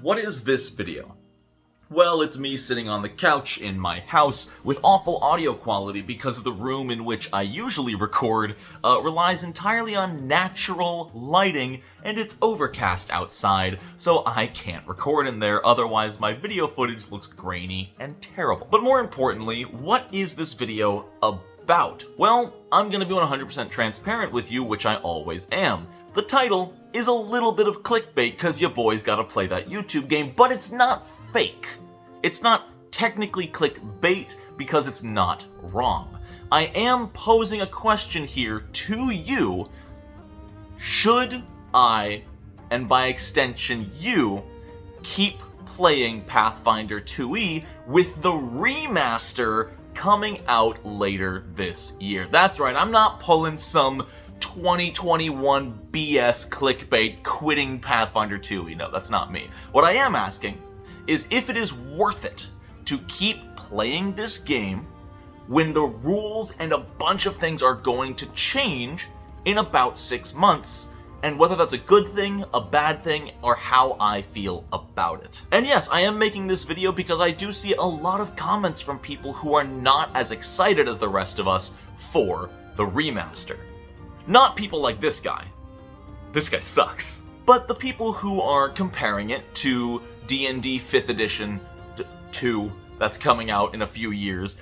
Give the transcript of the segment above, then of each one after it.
What is this video? Well, it's me sitting on the couch in my house with awful audio quality because the room in which I usually record relies entirely on natural lighting and it's overcast outside, so I can't record in there, otherwise my video footage looks grainy and terrible. But more importantly, what is this video about? Well, I'm gonna be 100% transparent with you, which I always am. The title is a little bit of clickbait because your boy's gotta play that YouTube game, but it's not fake. It's not technically clickbait because it's not wrong. I am posing a question here to you. Should I, and by extension you, keep playing Pathfinder 2e with the remaster coming out later this year? That's right, I'm not pulling some 2021 BS clickbait quitting Pathfinder 2e. No, that's not me. What I am asking is if it is worth it to keep playing this game when the rules and a bunch of things are going to change in about 6 months, and whether that's a good thing, a bad thing, or how I feel about it. And yes, I am making this video because I do see a lot of comments from people who are not as excited as the rest of us for the remaster. Not people like this guy. This guy sucks. But the people who are comparing it to D&D 5th edition 2 that's coming out in a few years.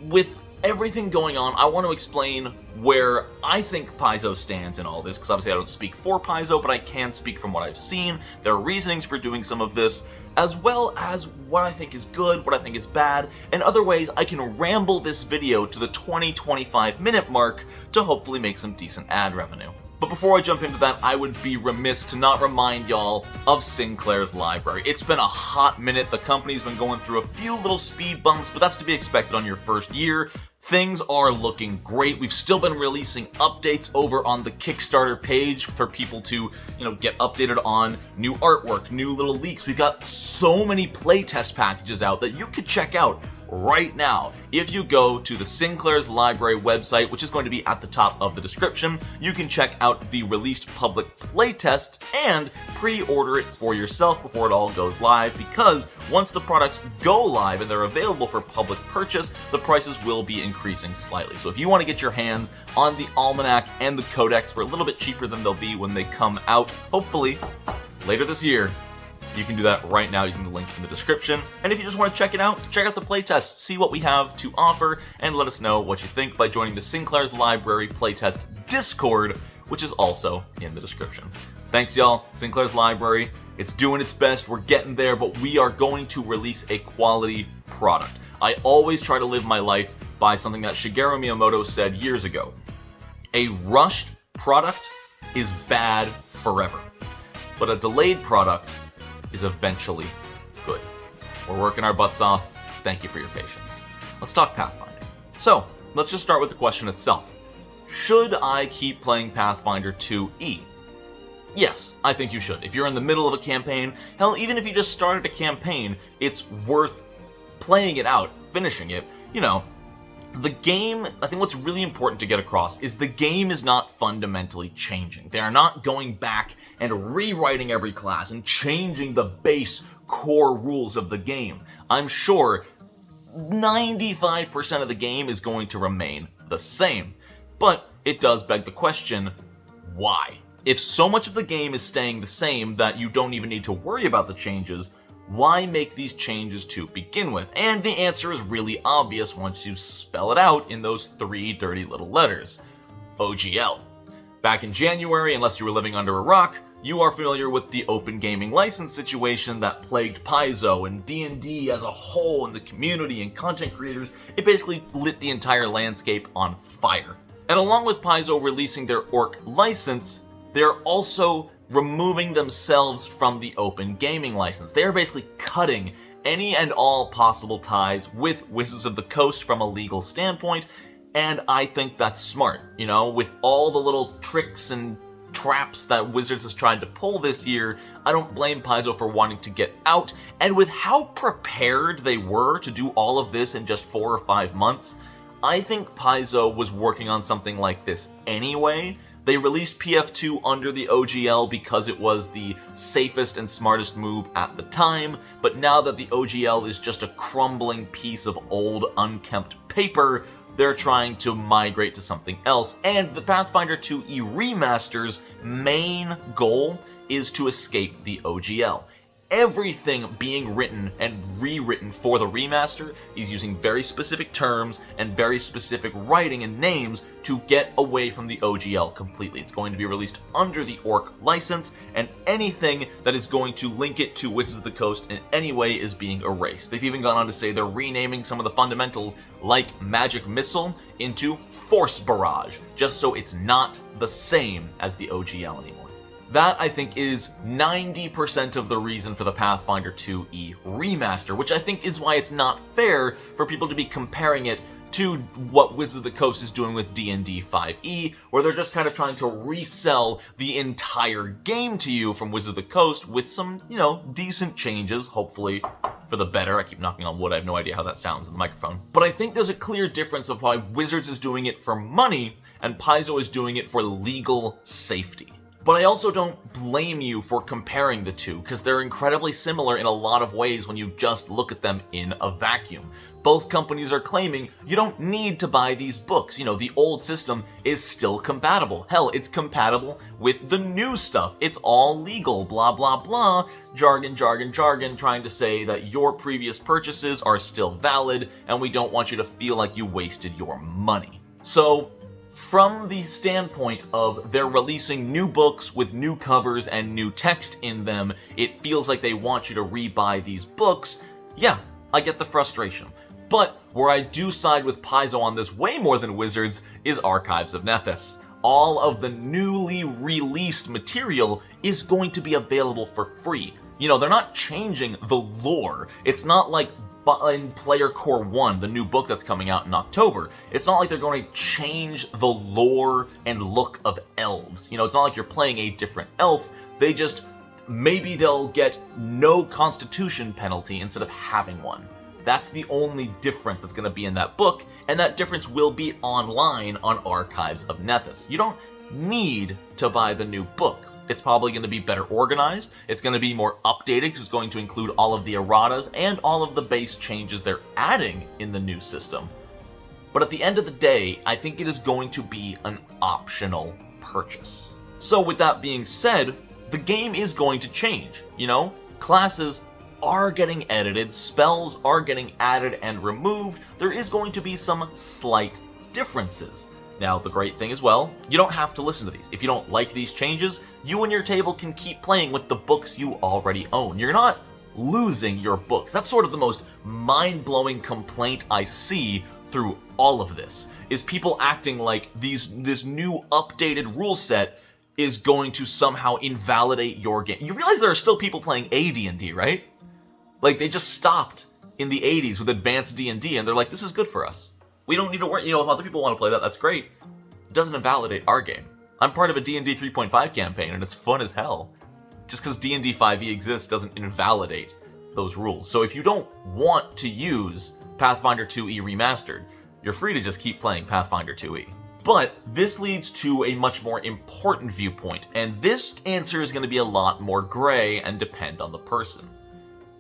With everything going on, I want to explain where I think Paizo stands in all this, because obviously I don't speak for Paizo, but I can speak from what I've seen, their reasonings for doing some of this, as well as what I think is good, what I think is bad, and other ways I can ramble this video to the 20-25 minute mark to hopefully make some decent ad revenue. But before I jump into that, I would be remiss to not remind y'all of Sinclair's Library. It's been a hot minute. The company's been going through a few little speed bumps, but that's to be expected on your first year. Things are looking great. We've still been releasing updates over on the Kickstarter page for people to, get updated on new artwork, new little leaks. We've got so many playtest packages out that you could check out right now. If you go to the Sinclair's Library website, which is going to be at the top of the description, you can check out the released public playtests and pre-order it for yourself before it all goes live, because once the products go live and they're available for public purchase, the prices will be increasing slightly. So if you want to get your hands on the Almanac and the Codex for a little bit cheaper than they'll be when they come out, hopefully later this year, you can do that right now using the link in the description. And if you just want to check it out, check out the playtest, see what we have to offer, and let us know what you think by joining the Sinclair's Library playtest Discord, which is also in the description. Thanks, y'all. Sinclair's Library, it's doing its best. We're getting there, but we are going to release a quality product. I always try to live my life by something that Shigeru Miyamoto said years ago. A rushed product is bad forever, but a delayed product is eventually good. We're working our butts off. Thank you for your patience. Let's talk Pathfinder. So, let's just start with the question itself. Should I keep playing Pathfinder 2e? Yes, I think you should. If you're in the middle of a campaign, hell, even if you just started a campaign, it's worth playing it out, finishing it. The game, I think what's really important to get across is the game is not fundamentally changing. They are not going back and rewriting every class and changing the base core rules of the game. I'm sure 95% of the game is going to remain the same. But it does beg the question, why? If so much of the game is staying the same that you don't even need to worry about the changes, why make these changes to begin with? And the answer is really obvious once you spell it out in those 3 dirty little letters. OGL. Back in January, unless you were living under a rock, you are familiar with the open gaming license situation that plagued Paizo and D&D as a whole, and the community and content creators. It basically lit the entire landscape on fire. And along with Paizo releasing their Orc license, they're also removing themselves from the open gaming license. They are basically cutting any and all possible ties with Wizards of the Coast from a legal standpoint, and I think that's smart. With all the little tricks and traps that Wizards has tried to pull this year, I don't blame Paizo for wanting to get out, and with how prepared they were to do all of this in just 4 or 5 months, I think Paizo was working on something like this anyway. They released PF2 under the OGL because it was the safest and smartest move at the time, but now that the OGL is just a crumbling piece of old, unkempt paper, they're trying to migrate to something else, and the Pathfinder 2e Remaster's main goal is to escape the OGL. Everything being written and rewritten for the remaster is using very specific terms and very specific writing and names to get away from the OGL completely. It's going to be released under the Orc license, and anything that is going to link it to Wizards of the Coast in any way is being erased. They've even gone on to say they're renaming some of the fundamentals like Magic Missile into Force Barrage, just so it's not the same as the OGL anymore. That, I think, is 90% of the reason for the Pathfinder 2e Remaster, which I think is why it's not fair for people to be comparing it to what Wizards of the Coast is doing with D&D 5e, where they're just kind of trying to resell the entire game to you from Wizards of the Coast with some, decent changes, hopefully for the better. I keep knocking on wood, I have no idea how that sounds in the microphone. But I think there's a clear difference of why Wizards is doing it for money and Paizo is doing it for legal safety. But I also don't blame you for comparing the two, because they're incredibly similar in a lot of ways when you just look at them in a vacuum. Both companies are claiming you don't need to buy these books. The old system is still compatible. Hell, it's compatible with the new stuff. It's all legal, blah, blah, blah. Jargon, jargon, jargon, trying to say that your previous purchases are still valid, and we don't want you to feel like you wasted your money. So, from the standpoint of they're releasing new books with new covers and new text in them, it feels like they want you to rebuy these books. Yeah, I get the frustration. But where I do side with Paizo on this way more than Wizards is Archives of Nethys. All of the newly released material is going to be available for free. They're not changing the lore. It's not like in Player Core 1, the new book that's coming out in October. It's not like they're going to change the lore and look of elves. It's not like you're playing a different elf. Maybe they'll get no constitution penalty instead of having one. That's the only difference that's going to be in that book, and that difference will be online on Archives of Nethys. You don't need to buy the new book. It's probably going to be better organized, it's going to be more updated because it's going to include all of the erratas and all of the base changes they're adding in the new system. But at the end of the day, I think it is going to be an optional purchase. So with that being said, the game is going to change. Classes are getting edited, spells are getting added and removed. There is going to be some slight differences. Now, the great thing as well, you don't have to listen to these. If you don't like these changes, you and your table can keep playing with the books you already own. You're not losing your books. That's sort of the most mind-blowing complaint I see through all of this, is people acting like this new updated rule set is going to somehow invalidate your game. You realize there are still people playing AD&D, right? Like, they just stopped in the 80s with advanced D&D, and they're like, this is good for us. We don't need to worry. If other people want to play that, that's great. It doesn't invalidate our game. I'm part of a D&D 3.5 campaign, and it's fun as hell. Just because D&D 5e exists doesn't invalidate those rules. So if you don't want to use Pathfinder 2e Remastered, you're free to just keep playing Pathfinder 2e. But this leads to a much more important viewpoint, and this answer is going to be a lot more gray and depend on the person.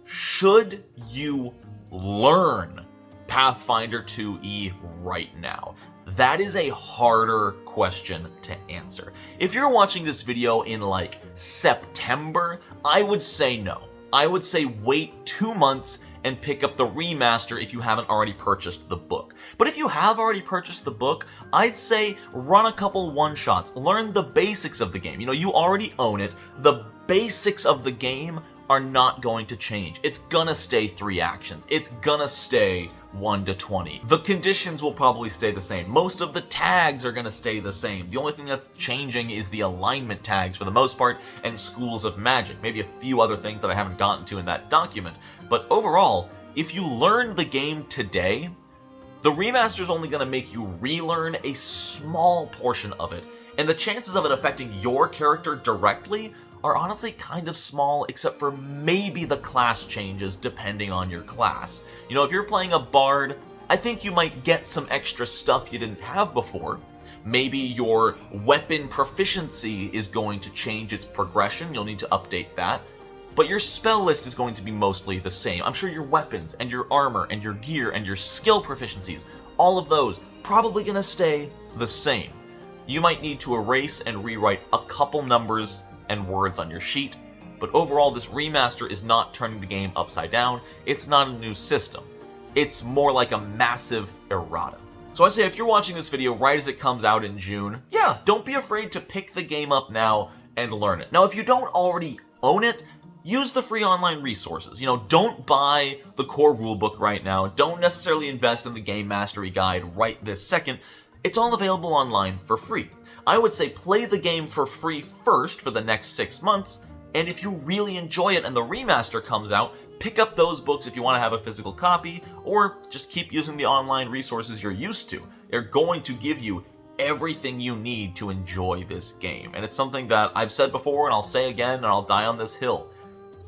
Should you learn Pathfinder 2e right now? That is a harder question to answer. If you're watching this video in like September, I would say no. I would say wait 2 months and pick up the remaster if you haven't already purchased the book. But if you have already purchased the book, I'd say run a couple one-shots, learn the basics of the game. You already own it. The basics of the game are not going to change. It's gonna stay 3 actions. It's gonna stay 1 to 20. The conditions will probably stay the same. Most of the tags are gonna stay the same. The only thing that's changing is the alignment tags for the most part and schools of magic. Maybe a few other things that I haven't gotten to in that document. But overall, if you learn the game today, the remaster is only gonna make you relearn a small portion of it, and the chances of it affecting your character directly are honestly kind of small, except for maybe the class changes depending on your class. If you're playing a bard, I think you might get some extra stuff you didn't have before, Maybe your weapon proficiency is going to change its progression. You'll need to update that. But your spell list is going to be mostly the same. I'm sure your weapons and your armor and your gear and your skill proficiencies, all of those, probably going to stay the same. You might need to erase and rewrite a couple numbers and words on your sheet, but overall this remaster is not turning the game upside down. It's not a new system. It's more like a massive errata. So I say if you're watching this video right as it comes out in June, yeah, don't be afraid to pick the game up now and learn it. Now if you don't already own it, use the free online resources. Don't buy the core rulebook right now. Don't necessarily invest in the Game Mastery Guide right this second. It's all available online for free. I would say play the game for free first for the next 6 months, and if you really enjoy it and the remaster comes out, pick up those books if you want to have a physical copy, or just keep using the online resources you're used to. They're going to give you everything you need to enjoy this game. And it's something that I've said before and I'll say again and I'll die on this hill.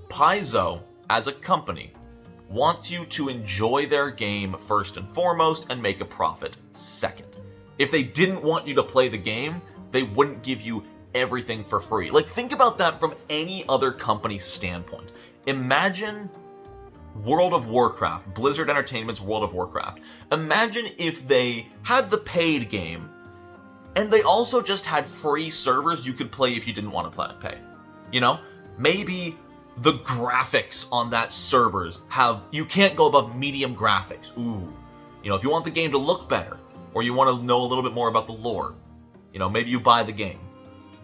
Paizo, as a company, wants you to enjoy their game first and foremost and make a profit second. If they didn't want you to play the game, they wouldn't give you everything for free. Like, think about that from any other company's standpoint. Imagine World of Warcraft, Blizzard Entertainment's World of Warcraft. Imagine if they had the paid game and they also just had free servers you could play if you didn't want to pay. Maybe the graphics on that servers you can't go above medium graphics. Ooh. If you want the game to look better, or you want to know a little bit more about the lore, maybe you buy the game.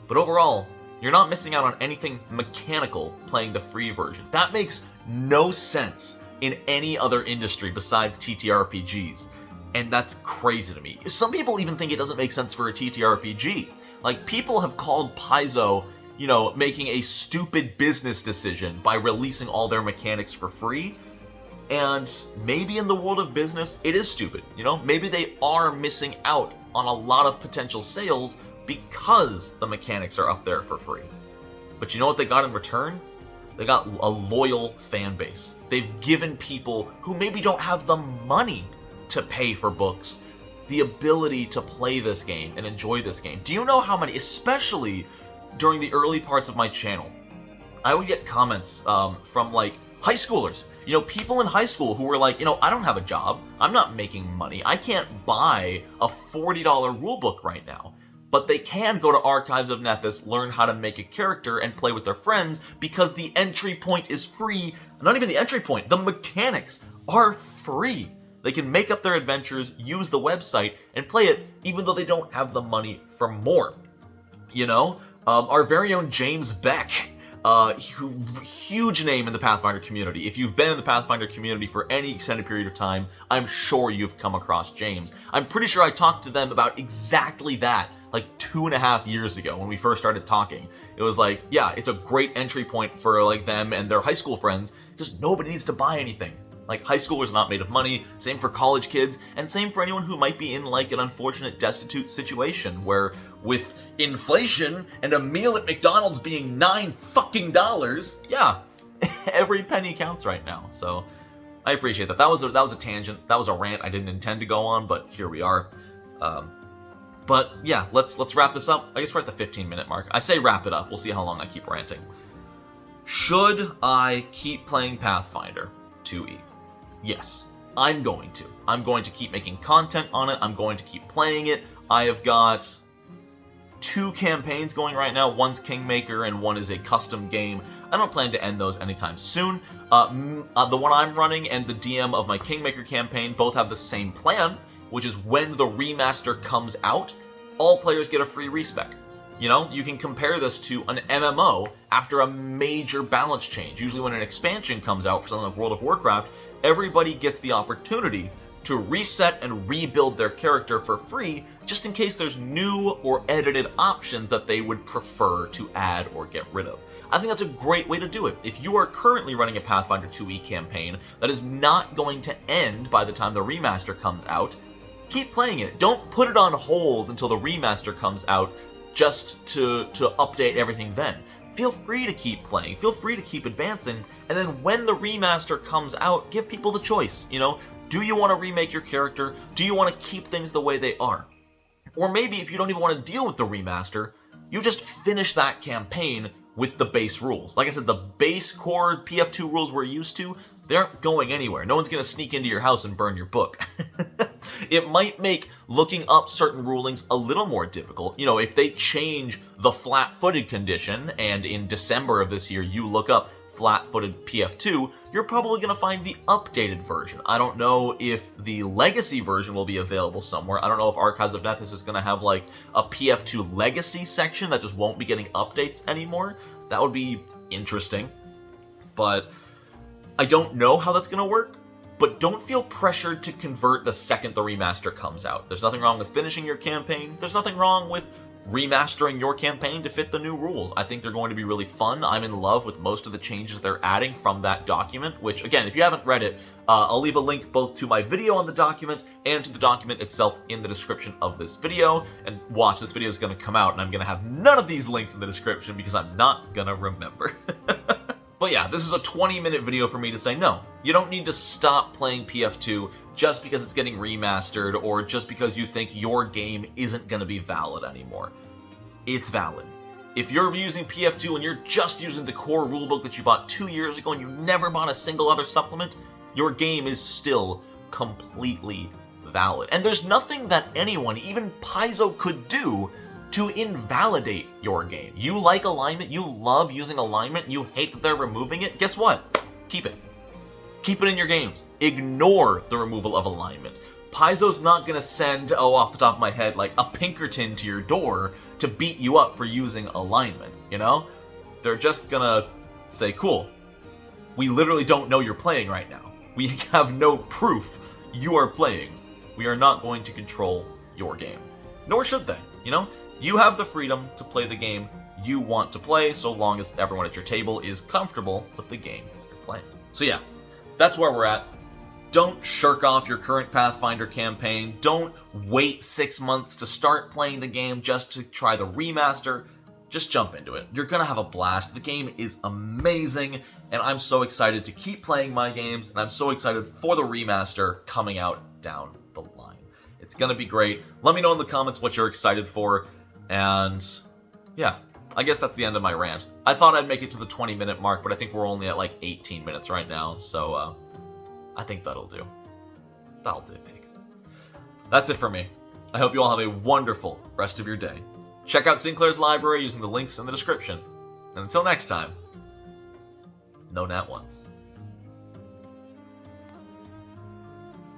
But overall, you're not missing out on anything mechanical playing the free version. That makes no sense in any other industry besides TTRPGs. And that's crazy to me. Some people even think it doesn't make sense for a TTRPG. Like, people have called Paizo, making a stupid business decision by releasing all their mechanics for free. And maybe in the world of business, it is stupid. Maybe they are missing out on a lot of potential sales because the mechanics are up there for free. But you know what they got in return? They got a loyal fan base. They've given people who maybe don't have the money to pay for books the ability to play this game and enjoy this game. Do you know how many, especially during the early parts of my channel, I would get comments from like high schoolers. People in high school who were like, I don't have a job. I'm not making money. I can't buy a $40 rulebook right now. But they can go to Archives of Nethys, learn how to make a character, and play with their friends because the entry point is free. Not even the entry point. The mechanics are free. They can make up their adventures, use the website, and play it even though they don't have the money for more. Our very own James Beck. Huge name in the Pathfinder community. If you've been in the Pathfinder community for any extended period of time, I'm sure you've come across James. I'm pretty sure I talked to them about exactly that like 2.5 years ago when we first started talking. It was like, yeah, it's a great entry point for like them and their high school friends because nobody needs to buy anything. Like, high schoolers are not made of money, same for college kids, and same for anyone who might be in like an unfortunate destitute situation where with inflation and a meal at McDonald's being $9 fucking, yeah, every penny counts right now. So I appreciate that. That was a tangent. That was a rant I didn't intend to go on, but here we are. But yeah, let's wrap this up. I guess we're at the 15-minute mark. I say wrap it up. We'll see how long I keep ranting. Should I keep playing Pathfinder 2e? Yes, I'm going to. I'm going to keep making content on it. I'm going to keep playing it. I have got 2 campaigns going right now. One's Kingmaker and one is a custom game. I don't plan to end those anytime soon. The one I'm running and the DM of my Kingmaker campaign both have the same plan, which is when the remaster comes out, all players get a free respec. You can compare this to an MMO after a major balance change. Usually when an expansion comes out for something like World of Warcraft, everybody gets the opportunity to reset and rebuild their character for free, just in case there's new or edited options that they would prefer to add or get rid of. I think that's a great way to do it. If you are currently running a Pathfinder 2e campaign that is not going to end by the time the remaster comes out, keep playing it. Don't put it on hold until the remaster comes out just to update everything then. Feel free to keep playing, feel free to keep advancing, and then when the remaster comes out, give people the choice, Do you want to remake your character? Do you want to keep things the way they are? Or maybe if you don't even want to deal with the remaster, you just finish that campaign with the base rules. Like I said, the base core PF2 rules we're used to, they aren't going anywhere. No one's going to sneak into your house and burn your book. It might make looking up certain rulings a little more difficult. You know, if they change the flat-footed condition, and in December of this year you look up flat-footed PF2, you're probably going to find the updated version. I don't know if the Legacy version will be available somewhere. I don't know if Archives of Nethys is going to have like a PF2 Legacy section that just won't be getting updates anymore. That would be interesting. But I don't know how that's going to work. But don't feel pressured to convert the second the remaster comes out. There's nothing wrong with finishing your campaign. There's nothing wrong with remastering your campaign to fit the new rules. I think they're going to be really fun. I'm in love with most of the changes they're adding from that document, which, again, if you haven't read it, I'll leave a link both to my video on the document and to the document itself in the description of this video. And watch, this video is going to come out, and I'm going to have none of these links in the description because I'm not going to remember. But yeah, this is a 20-minute video for me to say, no, you don't need to stop playing PF2 just because it's getting remastered or just because you think your game isn't going to be valid anymore. It's valid. If you're using PF2 and you're just using the core rulebook that you bought 2 years ago and you never bought a single other supplement, your game is still completely valid. And there's nothing that anyone, even Paizo, could do to invalidate your game. You like alignment, you love using alignment, you hate that they're removing it, guess what? Keep it. Keep it in your games. Ignore the removal of alignment. Paizo's not gonna send, off the top of my head, like a Pinkerton to your door to beat you up for using alignment, you know? They're just gonna say, cool, we literally don't know you're playing right now. We have no proof you are playing. We are not going to control your game. Nor should they, you know? You have the freedom to play the game you want to play, so long as everyone at your table is comfortable with the game you're playing. So yeah, that's where we're at. Don't shirk off your current Pathfinder campaign. Don't wait 6 months to start playing the game just to try the remaster. Just jump into it. You're gonna have a blast. The game is amazing, and I'm so excited to keep playing my games, and I'm so excited for the remaster coming out down the line. It's gonna be great. Let me know in the comments what you're excited for. And yeah, I guess that's the end of my rant. I thought I'd make it to the 20-minute mark, but I think we're only at like 18 minutes right now, so I think that'll do. That'll do, pig. That's it for me. I hope you all have a wonderful rest of your day. Check out Sinclair's library using the links in the description. And until next time, no nat once.